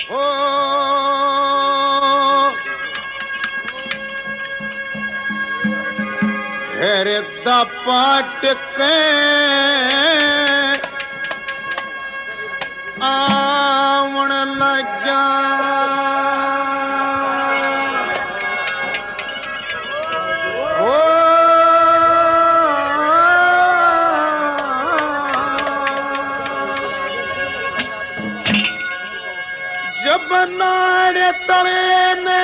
ओ हेरे दपाट के आवण लग्या जब नाड़े तले ने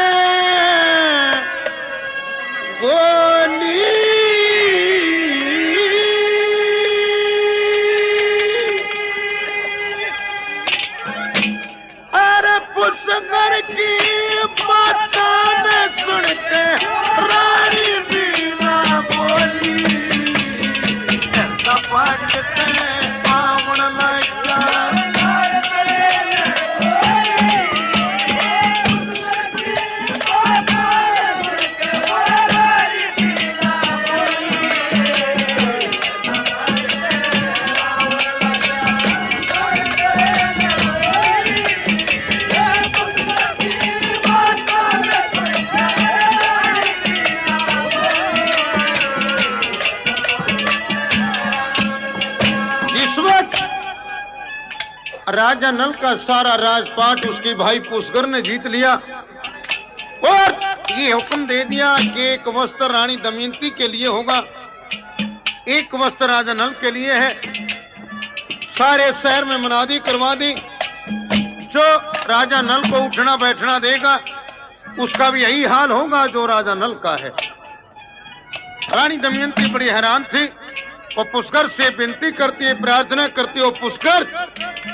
बोली अरे पुष्कर की बातें ने सुन के रानी बीना बोली कपट के पावन लगा राजा नल का सारा राजपाट उसके भाई पुष्कर ने जीत लिया और ये हुक्म दे दिया कि एक वस्त्र रानी दमयंती के लिए होगा, एक वस्त्र राजा नल के लिए है। सारे शहर में मुनादी करवा दी, जो राजा नल को उठना बैठना देगा उसका भी यही हाल होगा जो राजा नल का है। रानी दमयंती बड़ी हैरान थी और पुष्कर से विनती करती है, प्रार्थना करती हो पुष्कर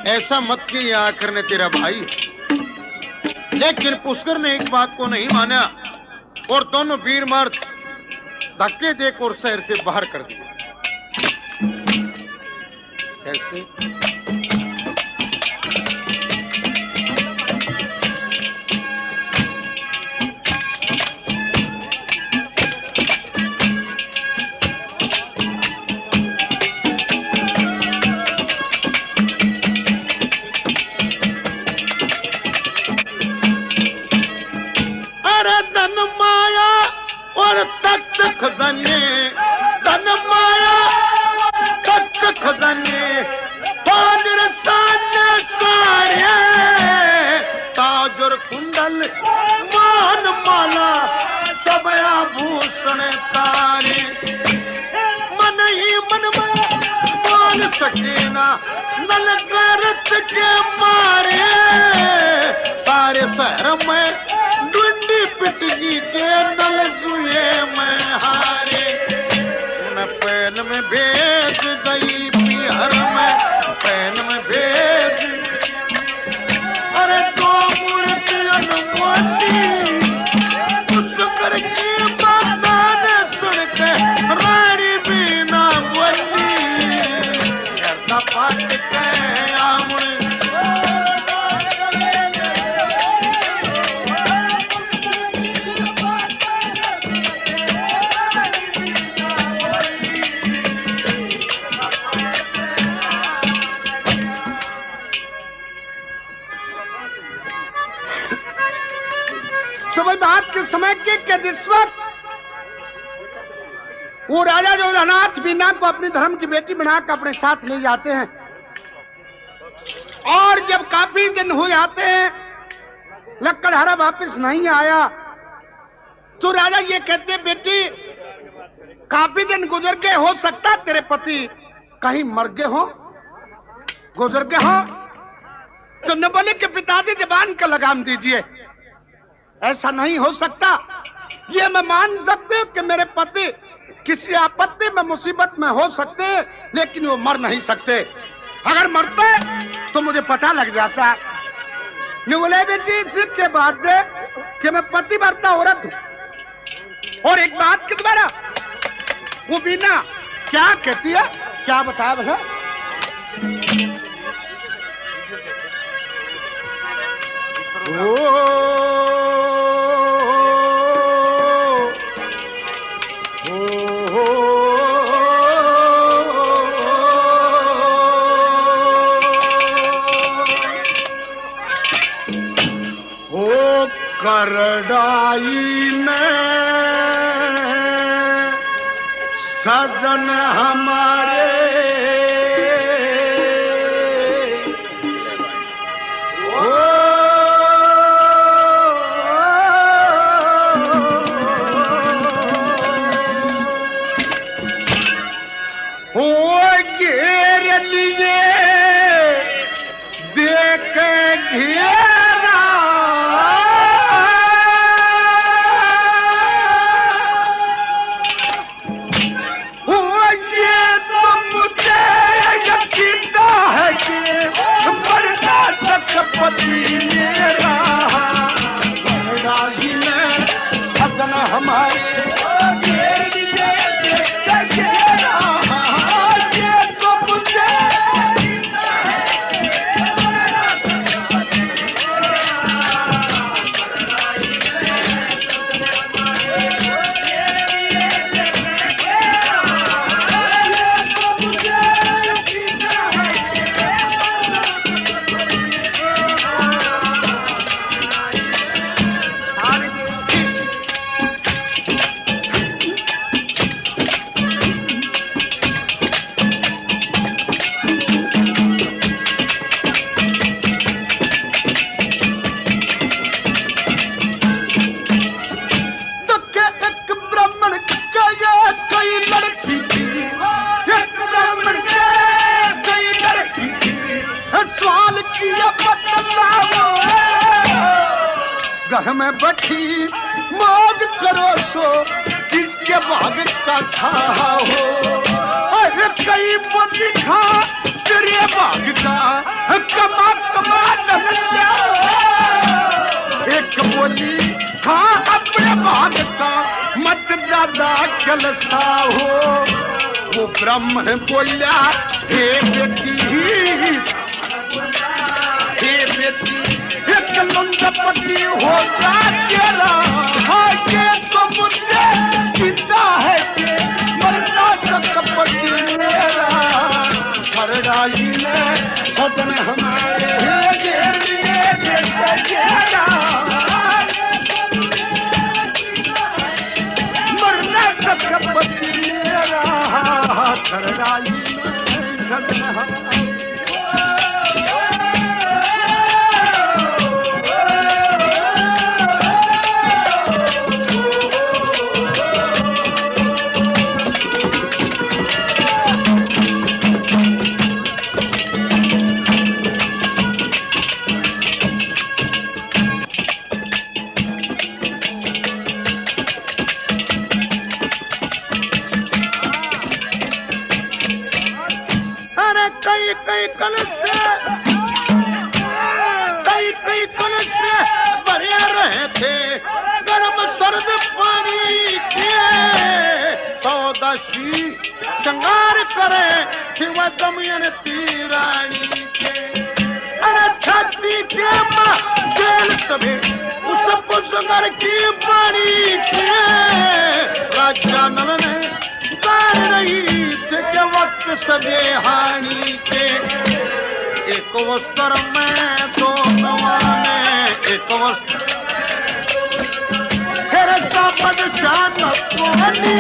ऐसा मत कि आखिर ने तेरा भाई। लेकिन पुष्कर ने एक बात को नहीं माना और दोनों वीर मर्द धक्के देकर शहर से बाहर कर दिए। कैसे? तख्त खजाने धन माया तख्त खजाने पादर साने सारे ताजर कुंडल मान माला सब आभूषण तारे मन ही मन में बोल सके ना नल करत के मारे सारे शहर में डुंडी पिटगी के नल जुए में हारे उन पैन में भेज गई बिहार में पैन में भेज अरे दो मूर्ति अनुमति पुष्कर की बातें सुन के रानी बीना बोली ऐसा पाट के आमुड़ बात के समय के जिस वक्त वो राजा जोधानाथ बीना को अपनी धर्म की बेटी बनाकर अपने साथ ले जाते हैं और जब काफी दिन हो जाते हैं लक्कड़हारा वापस नहीं आया तो राजा ये कहते हैं बेटी काफी दिन गुजर गए, हो सकता तेरे पति कहीं मर गए हो, गुजर गए हो। तो न बोले कि पिताजी जबान का लगाम दीजिए, ऐसा नहीं हो सकता। ये मैं मान सकती हूँ कि मेरे पति किसी आपत्ति में मुसीबत में हो सकते लेकिन वो मर नहीं सकते। अगर मरते तो मुझे पता लग जाता। नहीं बोले बेटी इसके बाद से कि मैं पतिव्रता औरत हूँ। और एक बात के द्वारा वो बीना क्या कहती है, क्या बताया भला? करड़ाई ने सजन हमारे घेर लिए देख घेरा ये तो मुझे यकीन है कि मरना सकपति मेरा राजी में सजन हमारे घेर लिए देख घेरा घर में बैठी मौज करो सो जिसके भाग का था हो। अरे कई बोली खा तेरे भाग का कमा कमा नया एक बोली खा अपने भाग का मत ज्यादा जलसा हो। वो ब्राह्मण बोला हे बेटी एक लुंडपति हो जा तेरा ये तो मुझे चिंता है कि मरना सकपति मेरा हरडाई में सदन हमारे घेर लिए घेरा मरना सकपति मेरा हरडाई में सदन हमारे कई कलश भरे रहे थे गर्म सर्द पानी के सौदशी श्रृंगार करे शिव दमयंती रानी के। अरे छाती के मां जेल सभी उस पुष्कर की बाड़ी के राजा नल ने कार रही थे के वक्त सजे हानि के। एक वस्त्र में दो नवाने एक वस्त्र फिर सापद शान कोहनी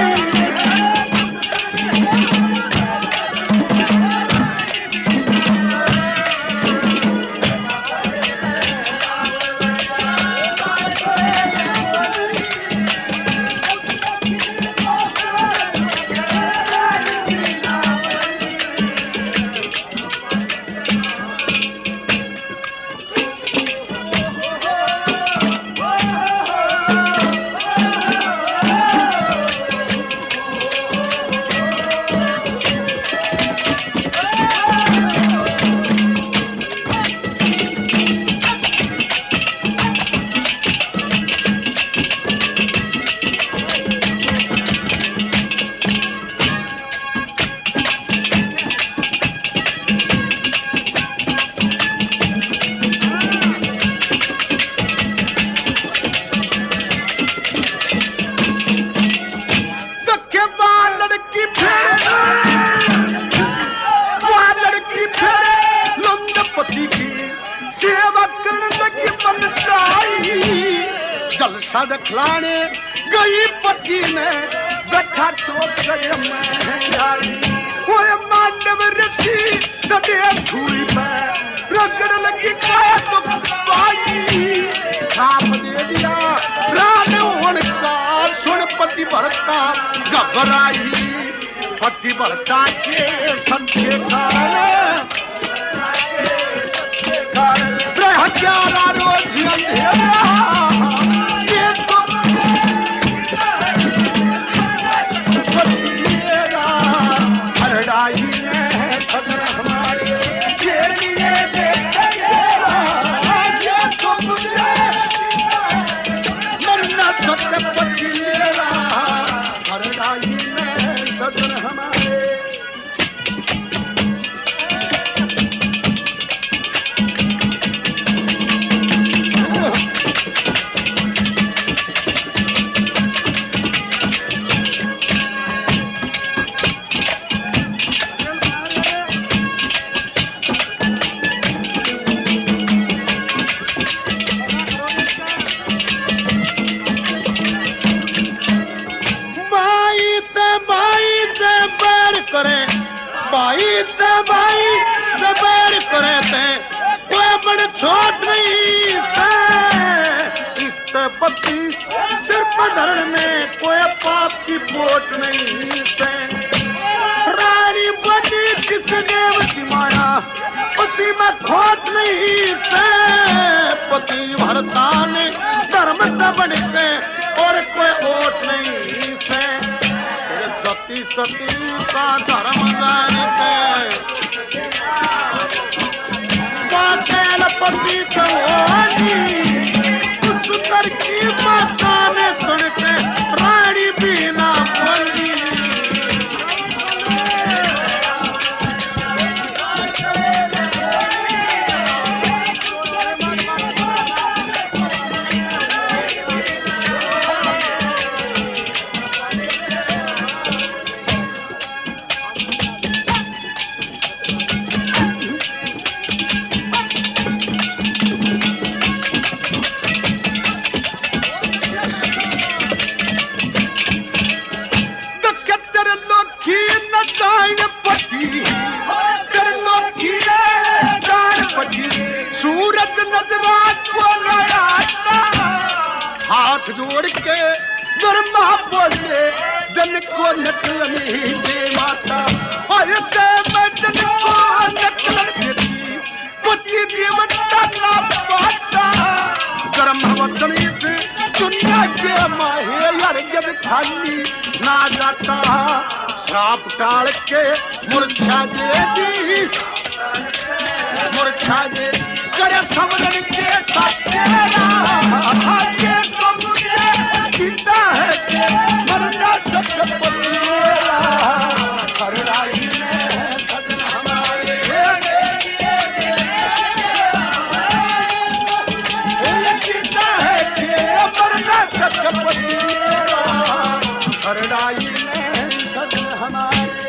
अच्छा दखलाने गई पति ने बैठा तो करे मैं आई ओए मांडव ऋषि दे छुई में रगड़ लगी काया तो पाई साप दे दिया रान होन का सुन पति भरता घबराई पति भरता के संख्य हजारा रोज अंधेरा ये तो मेरा हरडाई में सदर हमारे ये तो मुझे मरना सत्य पति मेरा हरडाई में सदर हमारे छोट नहीं से पति सिर पर धरण में कोई पाप की पोट नहीं से रानी बनी किस देव की माया पति में खोट नहीं से पति भरता ने धर्म से बन के और कोई ओट नहीं से सती सती का धर्म जाने के पति कहानी उस कर की माता ने सुन के रानी बीना बोली सूरज नजरात को हाथ जोड़ के ब्रह्मा बोले जन को नकलनी दे माता और मैं जन को नकलन देती पति जीवनता ना पाता ब्रह्मवतनी से दुनिया के माहे यार जब खाली ना जाता श्राप टाल के मूर्छा दे दी मूर्छा दे करे समरण के सत्या आगे तो मुझे चिंता है कि मरना सत्य पतिएरा हरडाई में सदन हमारे चिंता है कि मरना सत्य पतिएरा हरडाई में सदन हमारे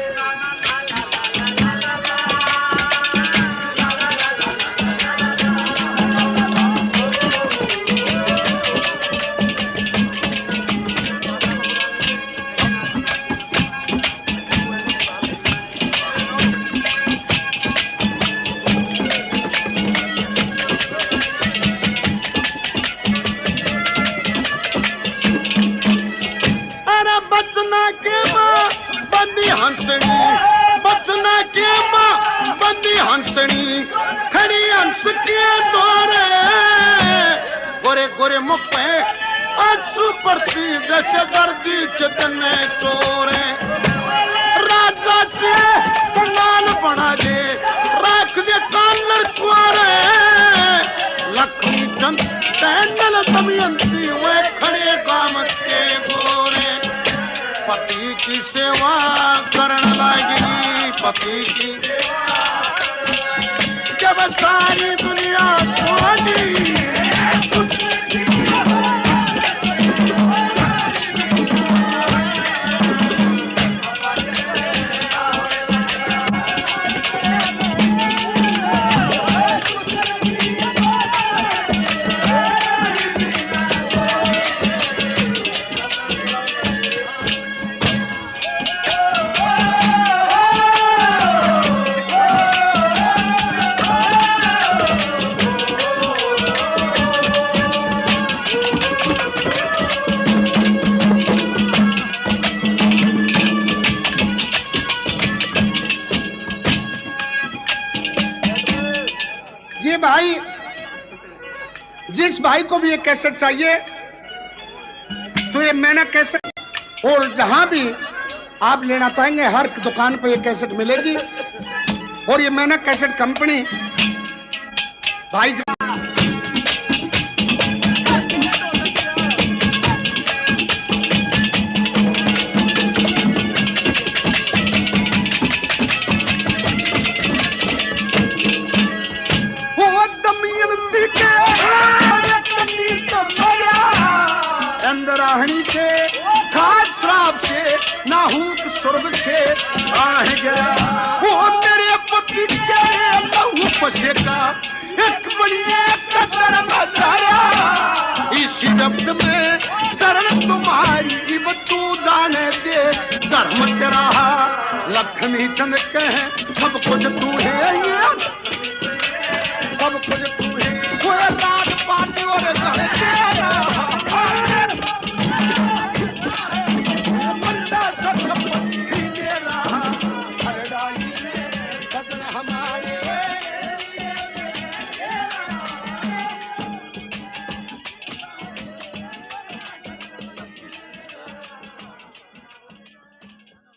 बचना के माँ बंदी हंसनी खड़ी हंस के दौरे गोरे गोरे मुख पे आंसू पड़ती जैसे दर्दी चतने तोरे राजा से कंगाल बना दे राख दे कानर कुआरे लक्ष्मी चंद तैनल दमयंती वे खड़े काम के गोरे पति की सेवा करने लगी पति की जब सारी दुनिया सोनी ये भाई, जिस भाई को भी ये कैसेट चाहिए तो ये मैंने कैसेट, और जहां भी आप लेना चाहेंगे हर दुकान पे ये कैसेट मिलेगी। और ये मैंने कैसेट कंपनी भाई अंदराहनी से खास श्राप से नाहूक स्वर्ग से आह गया वो मेरे पति के लहू पसेका एक बड़ी कदर नजारा इसी रब्त में शरण तुम्हारी वो तू जाने दे धर्म तेरा लक्ष्मी चंद कहे सब कुछ तू है सब कुछ